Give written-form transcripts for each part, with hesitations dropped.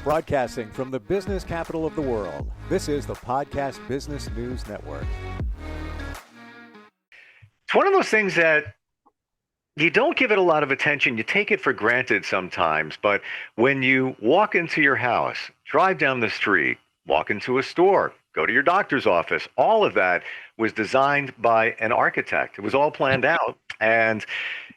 Broadcasting from the business capital of the world, this is the Podcast Business News Network. It's one of those things that you don't give it a lot of attention. You take it for granted sometimes. But when you walk into your house, drive down the street, walk into a store, go to your doctor's office, all of that was designed by an architect. It was all planned out. And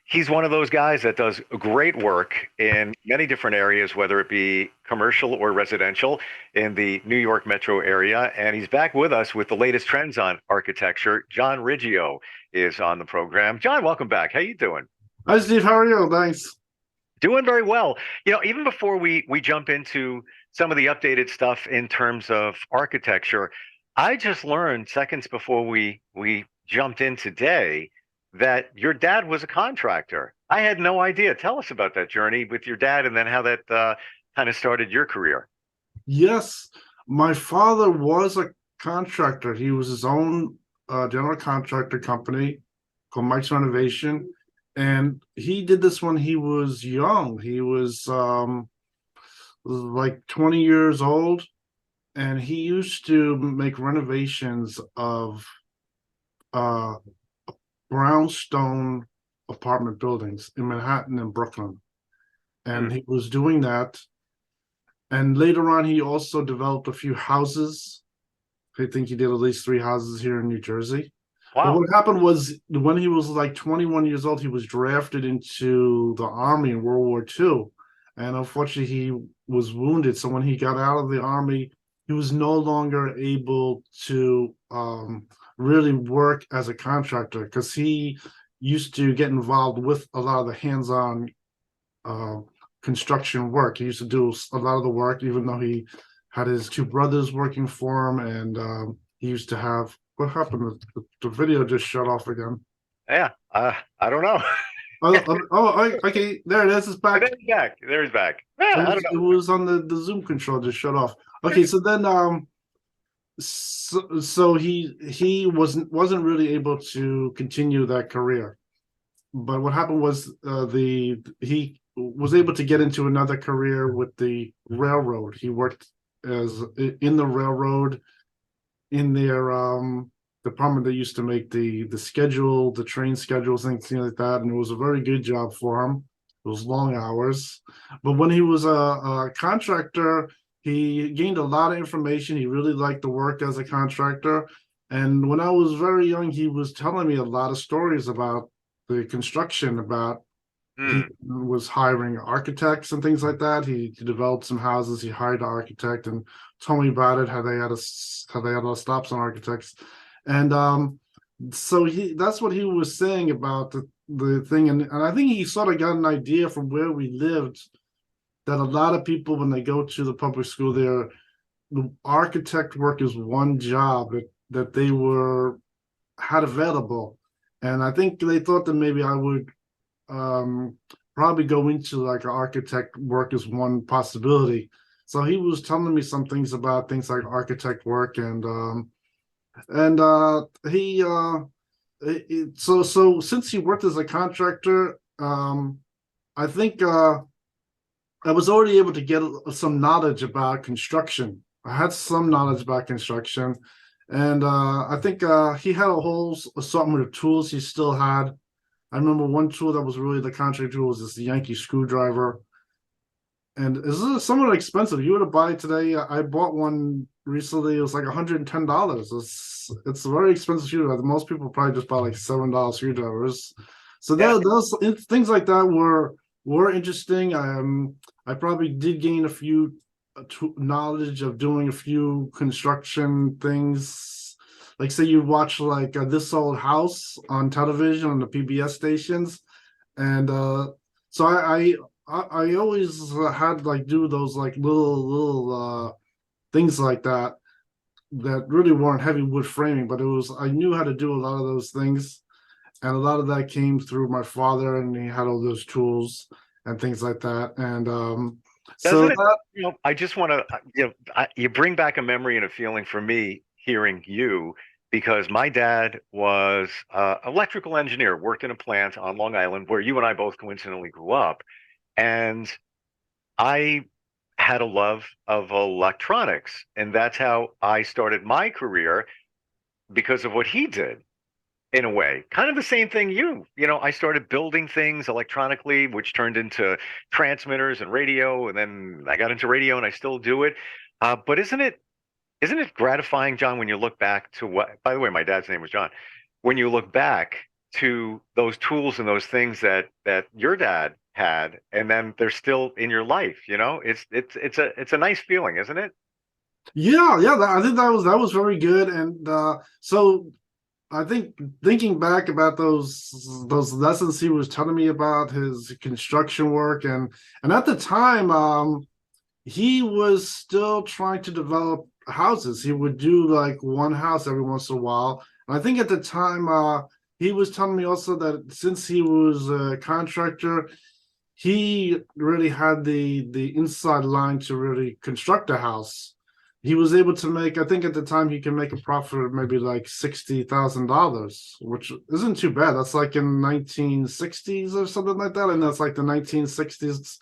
he's one of those guys that does great work in many different areas, whether it be commercial or residential in the New York metro area. And he's back with us with the latest trends on architecture. John Riggio is on the program. John, welcome back. How you doing? Hi, Steve. How are you? Thanks. Doing very well. You know, even before we jump into some of the updated stuff in terms of architecture, I just learned seconds before we jumped in today that your dad was a contractor. I had no idea. Tell us about that journey with your dad and then how that kind of started your career. Yes, my father was a contractor. He was his own general contractor company called Mike's Renovation. And he did this when he was young. He was like 20 years old. And he used to make renovations of brownstone apartment buildings in Manhattan and Brooklyn. And he was doing that. And later on, he also developed a few houses. I think he did at least 3 houses here in New Jersey. Wow. But what happened was when he was like 21 years old, he was drafted into the Army in World War II. And unfortunately, he was wounded. So when he got out of the Army, he was no longer able to really work as a contractor because he used to get involved with a lot of the hands-on construction work. He used to do a lot of the work, even though he had his 2 brothers working for him. And he used to have, what happened? The video just shut off again. Yeah, I don't know. Okay, there it is. It's back. There he's back. Yeah, I don't know. It was on the Zoom control, just shut off. Okay, so then so he wasn't really able to continue that career. But what happened was he was able to get into another career with the railroad. He worked as in the railroad in their department. They used to make the schedule, the train schedules, things like that, and it was a very good job for him. It was long hours. But when he was a contractor, he gained a lot of information. He really liked to work as a contractor. And when I was very young, he was telling me a lot of stories about the construction, about he was hiring architects and things like that. He developed some houses. He hired an architect and told me about it, how they had a lot of stops on architects. And so that's what he was saying about the thing. And I think he sort of got an idea from where we lived that a lot of people, when they go to the public school there, the architect work is one job that they had available. And I think they thought that maybe I would probably go into like architect work as one possibility. So he was telling me some things about things like architect work and so since he worked as a contractor, I think I was already able to get some knowledge about construction. I had some knowledge about construction, and I think he had a whole assortment of tools he still had. I remember one tool that was really the contractor tool was this Yankee screwdriver. And it's somewhat expensive. You were to buy it today. I bought one recently. It was like $110. It's a very expensive screwdriver. Most people probably just buy like $7 screwdrivers. So those things like that were interesting. I probably did gain a few knowledge of doing a few construction things. Like say you watch like This Old House on television on the PBS stations, and so I always had like do those like little things like that really weren't heavy wood framing, but I knew how to do a lot of those things, and a lot of that came through my father, and he had all those tools and things like that. And I just want to you bring back a memory and a feeling for me hearing you, because my dad was electrical engineer, worked in a plant on Long Island where you and I both coincidentally grew up. And I had a love of electronics, and that's how I started my career because of what he did. In a way, kind of the same thing I started building things electronically, which turned into transmitters and radio, and then I got into radio and I still do it. But isn't it gratifying, John, when you look back to what, by the way, my dad's name was John, when you look back to those tools and those things that your dad had, and then they're still in your life, it's a nice feeling, isn't it? Yeah. I think that was very good, and so I think thinking back about those lessons he was telling me about his construction work, and at the time, he was still trying to develop houses. He would do like one house every once in a while. And I think at the time, he was telling me also that since he was a contractor, he really had the inside line to really construct a house. He was able to make, I think at the time he can make a profit of maybe like $60,000, which isn't too bad. That's like in 1960s or something like that, and that's like the 1960s,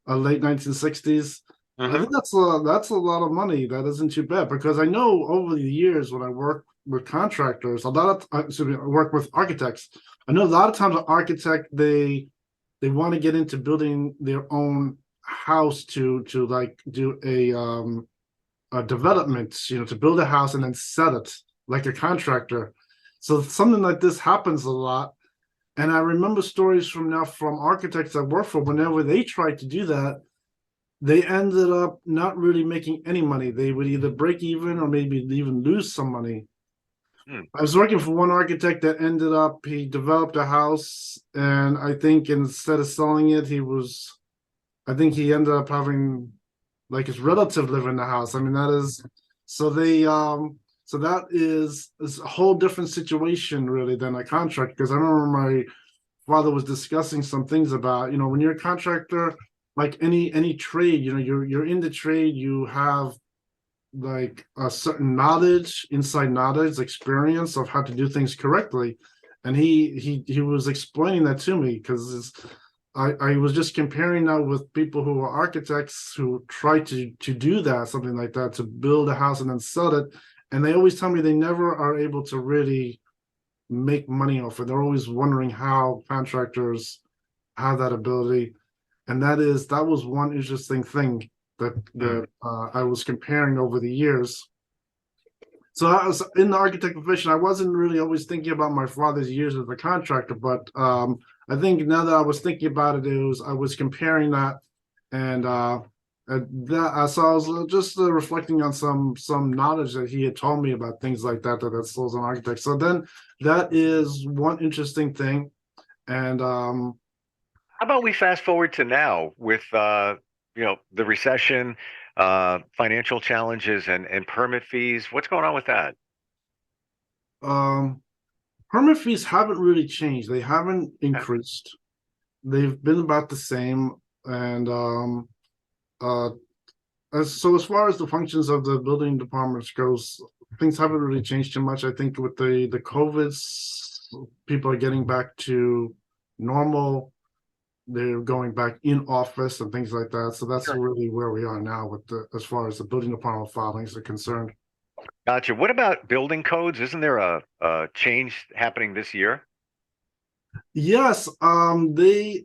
late 1960s. I think that's a lot of money. That isn't too bad, because I know over the years when I work with contractors, a lot of I work with architects. I know a lot of times an architect they want to get into building their own house to like do a development, to build a house and then sell it like a contractor. So something like this happens a lot. And I remember stories from architects I work for, whenever they tried to do that, they ended up not really making any money. They would either break even or maybe even lose some money. I was working for one architect that ended up, he developed a house, and I think instead of selling it, I think he ended up having like his relative live in the house. I mean, that is, so that is a whole different situation really than a contract. Because I remember my father was discussing some things about, when you're a contractor, like any trade, you're in the trade, you have like a certain inside knowledge, experience of how to do things correctly. And he was explaining that to me, because I was just comparing that with people who are architects who try to do that, something like that, to build a house and then sell it. And they always tell me they never are able to really make money off it. They're always wondering how contractors have that ability. And that was one interesting thing that I was comparing over the years. So I was in the architect profession. I wasn't really always thinking about my father's years as a contractor, but I think now that I was thinking about it, I was comparing that, and so I was just reflecting on some knowledge that he had told me about things like that still as an architect. So then that is one interesting thing, and How about we fast forward to now with the recession, financial challenges, and permit fees? What's going on with that? um, permit fees haven't really changed. They haven't increased. They've been about the same, and uh, so as far as the functions of the building departments goes, things haven't really changed too much. I think with the COVIDs, people are getting back to normal. They're going back in office and things like that. So that's really where we are now as far as the building department filings are concerned. Gotcha. What about building codes? Isn't there a change happening this year? Yes, they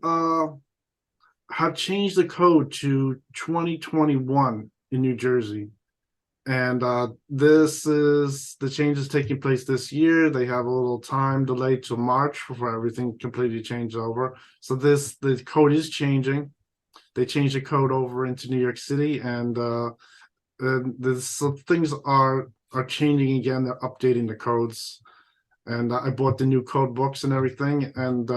have changed the code to 2021 in New Jersey. And this is the changes taking place this year. They have a little time delay to March for everything completely changed over. So the code is changing. They changed the code over into New York City, and so things are changing again. They're updating the codes, and I bought the new code books and everything. And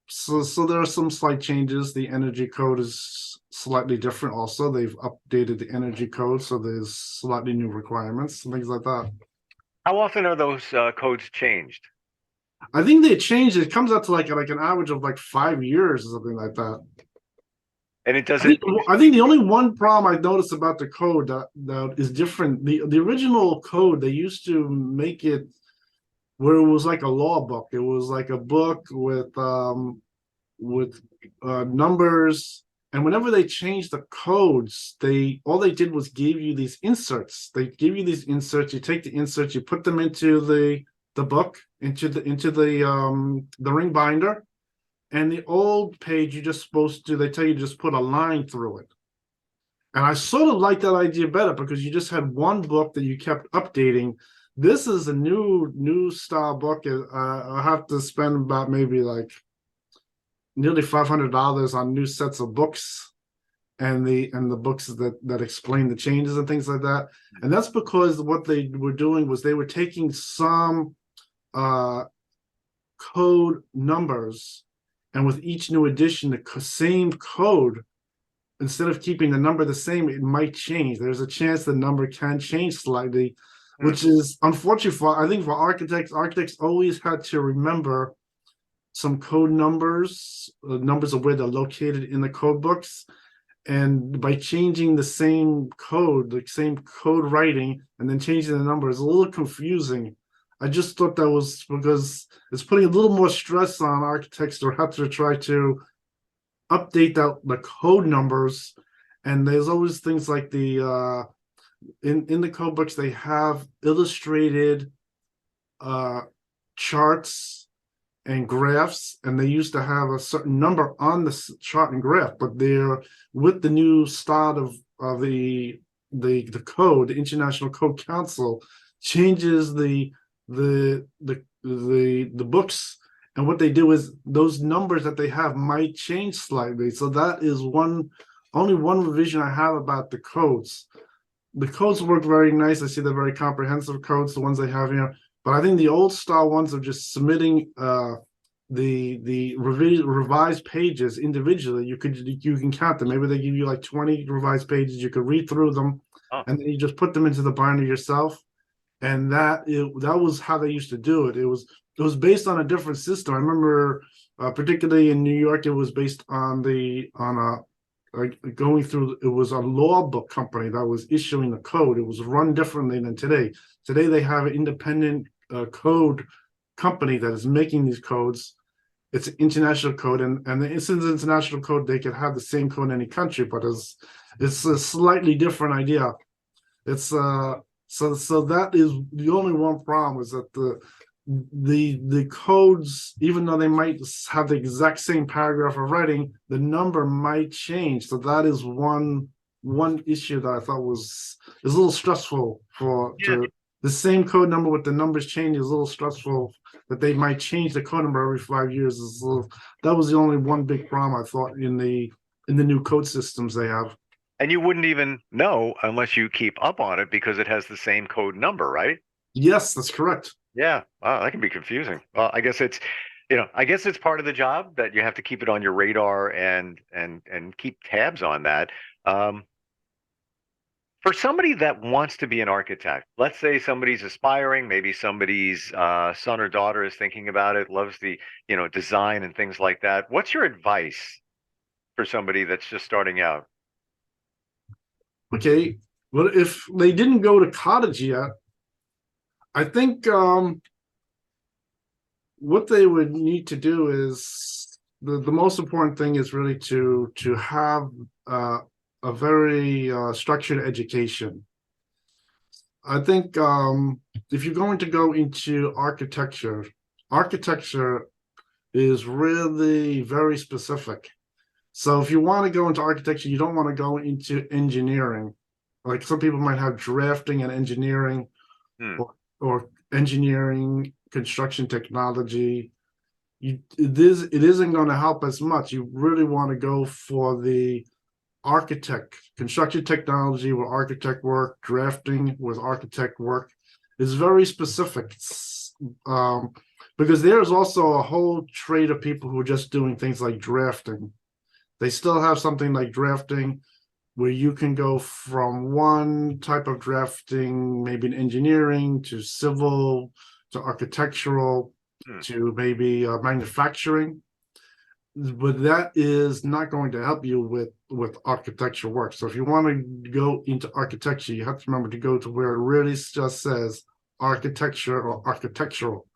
so there are some slight changes. The energy code is slightly different also. They've updated the energy code, so there's slightly new requirements and things like that. How often are those codes changed? I think they changed. It comes out to like an average of like 5 years or something like that. And it I doesn't. think the only one problem I noticed about the code that is different. The original code, they used to make it where it was like a law book. It was like a book with numbers, And whenever they changed the codes, all they did was give you these inserts. They give you these inserts. You take the inserts, you put them into the book, into the ring binder. And the old page, you're just supposed to, they tell you to just put a line through it. And I sort of like that idea better because you just had one book that you kept updating. This is a new style book. I have to spend about maybe like nearly $500 on new sets of books and the books that explain the changes and things like that. And that's because what they were doing was they were taking some code numbers, and with each new edition, the same code, instead of keeping the number the same, it might change. There's a chance the number can change slightly, which is unfortunate for, I think, for architects. Architects always had to remember some code numbers, numbers of where they're located in the code books. And by changing the same code, the same code writing, and then changing the number is a little confusing. I just thought that was because it's putting a little more stress on architects to have to try to update the code numbers. And there's always things like the in the code books, they have illustrated charts and graphs, and they used to have a certain number on the chart and graph, but they're with the new start of the code, the International Code Council changes the books, and what they do is those numbers that they have might change slightly. So that is only one revision I have about the codes. The codes work very nice. I see they're very comprehensive codes, the ones they have here. But I think the old style ones of just submitting the revised pages individually. You can count them. Maybe they give you like 20 revised pages. You could read through them, and then you just put them into the binder yourself. And that was how they used to do it. It was based on a different system. I remember, particularly in New York, it was based on going through. It was a law book company that was issuing the code. It was run differently than today. Today they have an independent code company that is making these codes. It's an international code, and since it's international code, they could have the same code in any country, but it's a slightly different idea. It's So that is the only one problem, is that the codes, even though they might have the exact same paragraph of writing, the number might change. So that is one issue that I thought is a little stressful to the same code number with the numbers change is a little stressful, that they might change the code number every 5 years. That was the only one big problem I thought in the new code systems they have. And you wouldn't even know unless you keep up on it because it has the same code number, right? Yes, that's correct. Yeah. Wow, that can be confusing. Well, I guess it's part of the job that you have to keep it on your radar and keep tabs on that. For somebody that wants to be an architect, let's say somebody's aspiring, maybe somebody's son or daughter is thinking about it, loves the, design and things like that. What's your advice for somebody that's just starting out? Okay, well, if they didn't go to college yet, I think what they would need to do is the most important thing is really to have a very structured education. I think if you're going to go into architecture is really very specific. So if you want to go into architecture, you don't want to go into engineering. Like some people might have drafting and engineering, or engineering, construction technology. It isn't going to help as much. You really want to go for the construction technology with architect work, drafting with architect work. It's very specific. Because there's also a whole trade of people who are just doing things like drafting. They still have something like drafting where you can go from one type of drafting, maybe in engineering, to civil, to architectural, to maybe manufacturing. But that is not going to help you with architecture work. So if you want to go into architecture, you have to remember to go to where it really just says architecture or architectural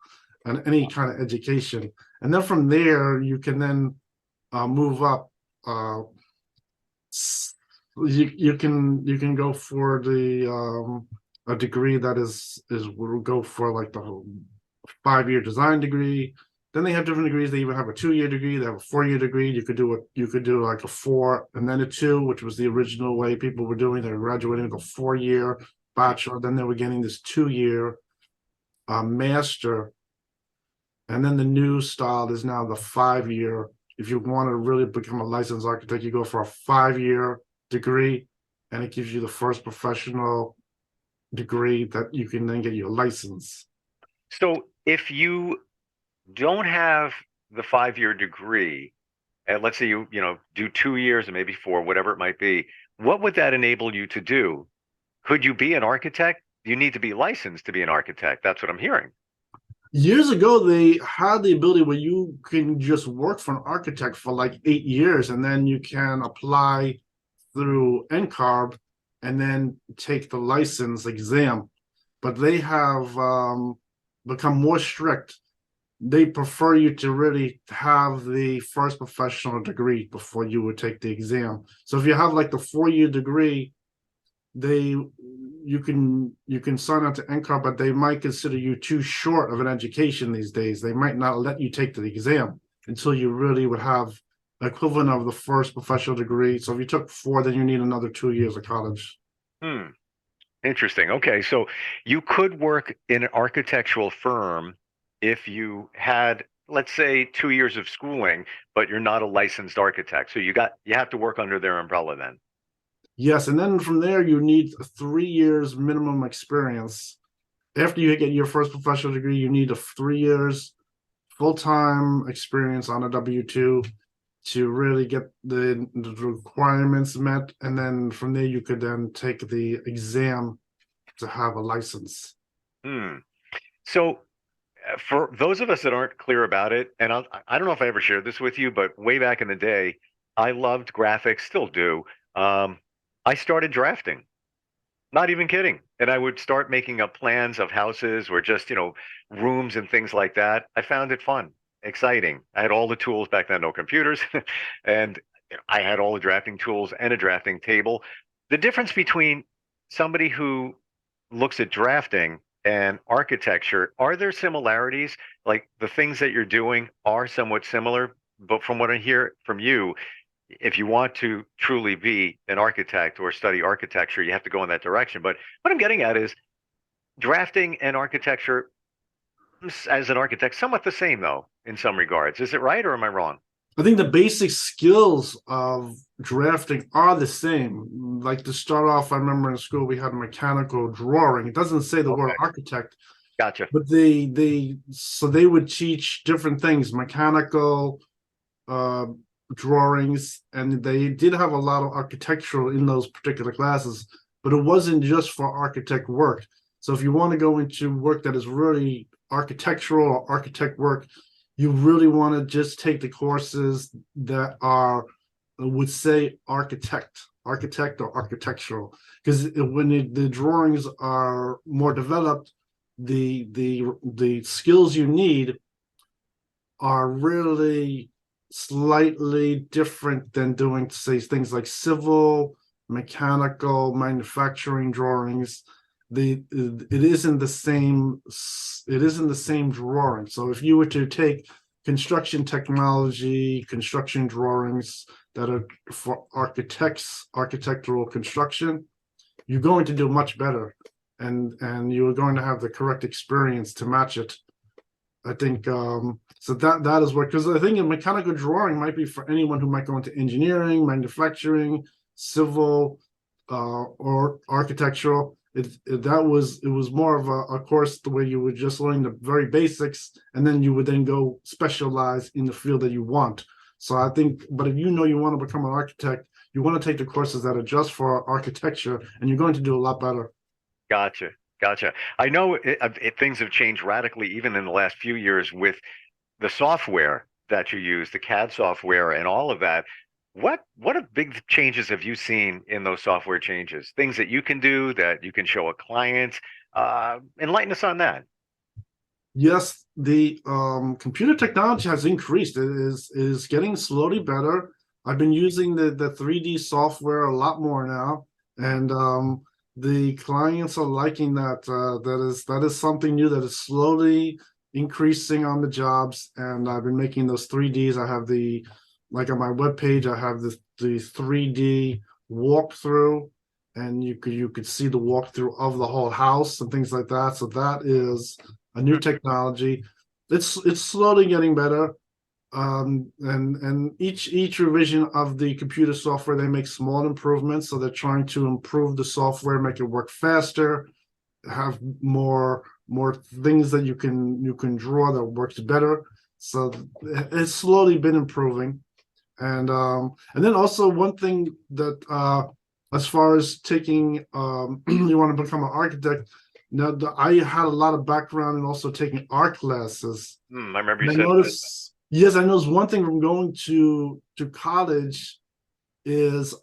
and any kind of education. And then from there, you can then move up You can go for the a degree that is will go for like the whole 5-year design degree. Then they have different degrees. They even have a 2-year degree. They have a 4-year degree. You could do like a 4 and then a 2, which was the original way people were doing. They were graduating with a 4-year bachelor. Then they were getting this 2-year master, and then the new style is now the 5-year. If you want to really become a licensed architect, you go for a 5-year degree, and it gives you the first professional degree that you can then get your license. So if you don't have the 5-year degree, and let's say you do 2 years or maybe 4, whatever it might be, what would that enable you to do? Could you be an architect? You need to be licensed to be an architect. That's what I'm hearing. Years ago, they had the ability where you can just work for an architect for like 8 years, and then you can apply through NCARB and then take the license exam. But they have become more strict. They prefer you to really have the first professional degree before you would take the exam. So if you have like the 4-year degree, you can sign on to NCARB, but they might consider you too short of an education these days. They might not let you take the exam until you really would have equivalent of the first professional degree. So if you took 4, then you need another 2 years of college. Interesting. Okay, so you could work in an architectural firm if you had, let's say, 2 years of schooling, but you're not a licensed architect. So you have to work under their umbrella then. Yes, and then from there you need 3 years minimum experience. After you get your first professional degree, you need 3 years full-time experience on a W-2 to really get the requirements met, and then from there you could then take the exam to have a license. So for those of us that aren't clear about it, and I don't know if I ever shared this with you, but way back in the day, I loved graphics, still do. I started drafting, not even kidding. And I would start making up plans of houses or just, rooms and things like that. I found it fun, exciting. I had all the tools back then, no computers, and I had all the drafting tools and a drafting table. The difference between somebody who looks at drafting and architecture, are there similarities? Like the things that you're doing are somewhat similar, but from what I hear from you, if you want to truly be an architect or study architecture, you have to go in that direction. But what I'm getting at is drafting and architecture as an architect, somewhat the same though, in some regards. Is it right or am I wrong? I think the basic skills of drafting are the same. Like to start off, I remember in school we had mechanical drawing. It doesn't say the word architect. Gotcha. But they would teach different things, mechanical drawings, and they did have a lot of architectural in those particular classes, but it wasn't just for architect work. So if you want to go into work that is really architectural or architect work, you really want to just take the courses that would say architect or architectural, because when the drawings are more developed, the skills you need are really slightly different than doing, say, things like civil, mechanical, manufacturing drawings. It isn't the same drawing. So if you were to take construction technology, construction drawings that are for architectural construction, you're going to do much better, and you're going to have the correct experience to match it. I think so that is what, because I think a mechanical drawing might be for anyone who might go into engineering, manufacturing, civil, or architectural. It was more of a course the way you would just learn the very basics, and then you would then go specialize in the field that you want. So I think, but if you want to become an architect, you want to take the courses that are just for architecture, and you're going to do a lot better. Gotcha. I know things have changed radically even in the last few years with the software that you use, the CAD software and all of that. What big changes have you seen in those software changes? Things that you can do that you can show a client? Enlighten us on that. Yes, the computer technology has increased. It is getting slowly better. I've been using the 3D software a lot more now, and the clients are liking that. That is something new that is slowly increasing on the jobs, and I've been making those 3Ds. I have like on my webpage, I have the 3D walkthrough, and you could see the walkthrough of the whole house and things like that. So that is a new technology. It's slowly getting better. And each revision of the computer software, they make small improvements. So they're trying to improve the software, make it work faster, have more things that you can draw that works better. So it's slowly been improving. And then also one thing that as far as taking you want to become an architect. Now, I had a lot of background in also taking art classes. I remember you I said noticed, yes, I noticed one thing from going to college is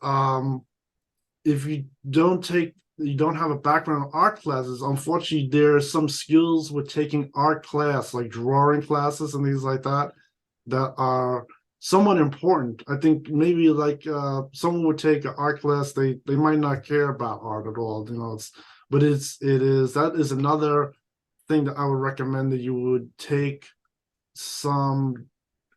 if you don't have a background in art classes, unfortunately, there are some skills with taking art class, like drawing classes and things like that, that are somewhat important. I think maybe like someone would take an art class, they might not care about art at all, but that is another thing that I would recommend, that you would take some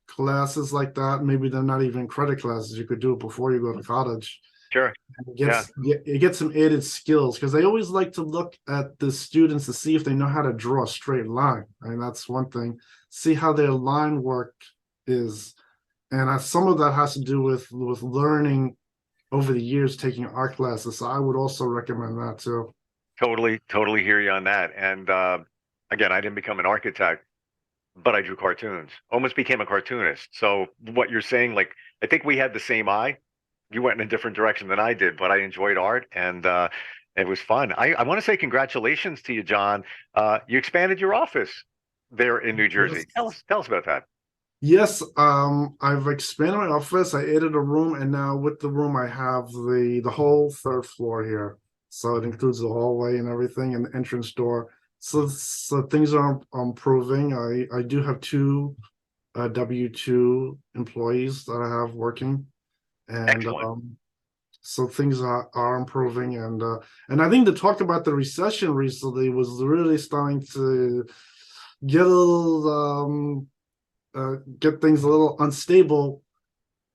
classes like that. Maybe they're not even credit classes. You could do it before you go to college. sure. It gets some added skills, because they always like to look at the students to see if they know how to draw a straight line. I mean, that's one thing. See how their line work is. And some of that has to do with learning over the years, taking art classes. So I would also recommend that too. Totally hear you on that. And again, I didn't become an architect, but I drew cartoons. Almost became a cartoonist. So what you're saying, like, I think we had the same eye. You went in a different direction than I did, but I enjoyed art, and it was fun. I want to say congratulations to you, John. You expanded your office there in New Jersey. Yes. Tell us about that. Yes, I've expanded my office. I added a room, and now with the room, I have the whole third floor here. So it includes the hallway and everything, and the entrance door. So things are improving. I do have two W-2 employees that I have working, and Excellent. so things are improving. And I think the talk about the recession recently was really starting to get a little get things a little unstable.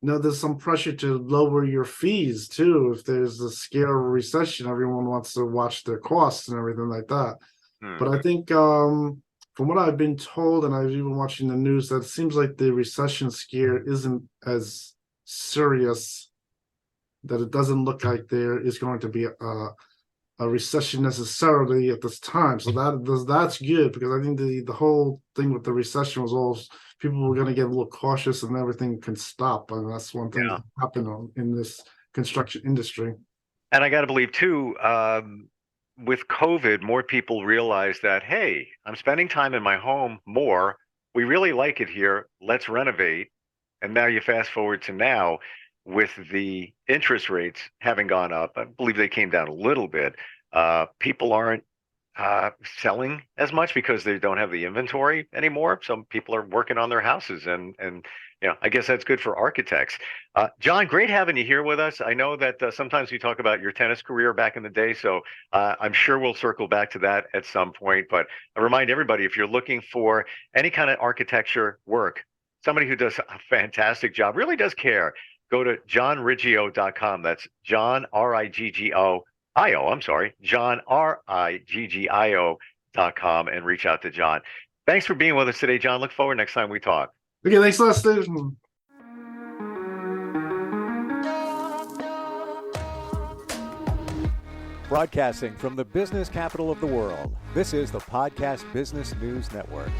There's some pressure to lower your fees too. If there's a scare of a recession, everyone wants to watch their costs and everything like that. Hmm. But I think from what I've been told, and I've even watching the news, that it seems like the recession scare isn't as serious, that it doesn't look like there is going to be a recession necessarily at this time. So that's good, because I think the whole thing with the recession was all people were going to get a little cautious and everything can stop. And that's one thing Yeah. that happened in this construction industry. And I got to believe too, with COVID, more people realize that, hey, I'm spending time in my home more. We really like it here. Let's renovate. And now you fast forward to now, with the interest rates having gone up. I believe they came down a little bit. People aren't selling as much because they don't have the inventory anymore. Some people are working on their houses, and I guess that's good for architects. John, great having you here with us. I know that sometimes we talk about your tennis career back in the day, so I'm sure we'll circle back to that at some point. But I remind everybody, if you're looking for any kind of architecture work, somebody who does a fantastic job, really does care, go to johnriggio.com. That's John, Riggio. I'm sorry, John, Riggio.com, and reach out to John. Thanks for being with us today, John. Look forward next time we talk. Okay, thanks a lot, Steve. Broadcasting from the business capital of the world, this is the Podcast Business News Network.